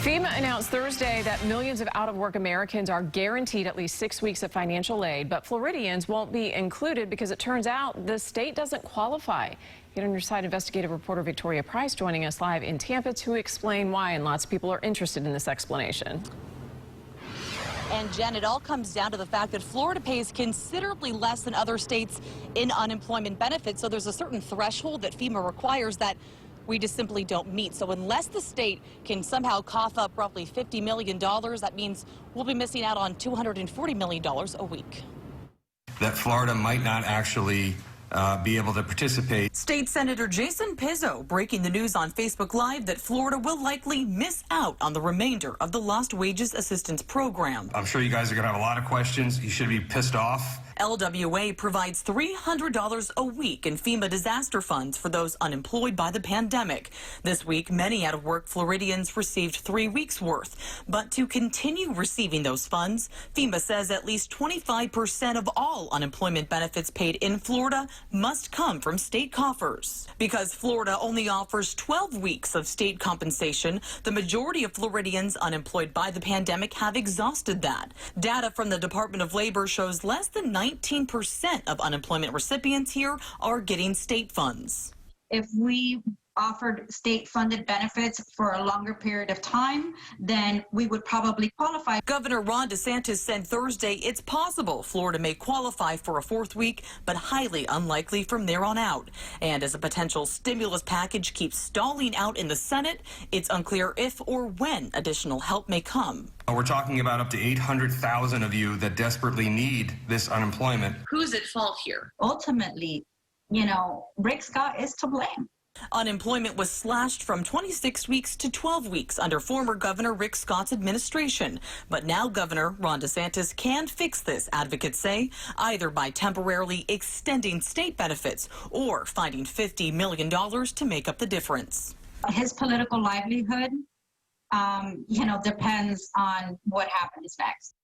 FEMA announced Thursday that millions of out-of-work Americans are guaranteed at least 6 weeks of financial aid, but Floridians won't be included because it turns out the state doesn't qualify. Get on your side, investigative reporter Victoria Price joining us live in Tampa to explain why, and lots of people are interested in this explanation. And Jen, it all comes down to the fact that Florida pays considerably less than other states in unemployment benefits, so there's a certain threshold that FEMA requires that we just simply don't meet. So unless the state can somehow cough up roughly $50 million, that means we'll be missing out on $240 million a week. That Florida might not actually be able to participate. State Senator Jason Pizzo breaking the news on Facebook Live that Florida will likely miss out on the remainder of the Lost Wages Assistance Program. I'm sure you guys are going to have a lot of questions. You should be pissed off. LWA provides $300 a week in FEMA disaster funds for those unemployed by the pandemic. This week, many out-of-work Floridians received 3 weeks' worth. But to continue receiving those funds, FEMA says at least 25% of all unemployment benefits paid in Florida must come from state coffers. Because Florida only offers 12 weeks of state compensation, the majority of Floridians unemployed by the pandemic have exhausted that. Data from the Department of Labor shows less than 19% of unemployment recipients here are getting state funds. If we offered state-funded benefits for a longer period of time, then we would probably qualify. Governor Ron DeSantis said Thursday it's possible Florida may qualify for a 4th week, but highly unlikely from there on out. And as a potential stimulus package keeps stalling out in the Senate, it's unclear if or when additional help may come. We're talking about up to 800,000 of you that desperately need this unemployment. Who's at fault here? Ultimately, Rick Scott is to blame. Unemployment was slashed from 26 weeks to 12 weeks under former Governor Rick Scott's administration. But now Governor Ron DeSantis can fix this, advocates say, either by temporarily extending state benefits or finding $50 million to make up the difference. His political livelihood, depends on what happens next.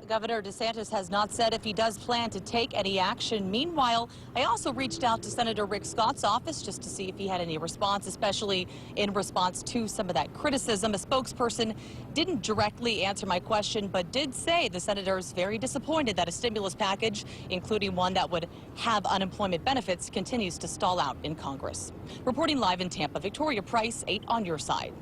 Governor DeSantis has not said if he does plan to take any action. Meanwhile, I also reached out to Senator Rick Scott's office just to see if he had any response, especially in response to some of that criticism. A spokesperson didn't directly answer my question, but did say the senator is very disappointed that a stimulus package, including one that would have unemployment benefits, continues to stall out in Congress. Reporting live in Tampa, Victoria Price, 8 on your side.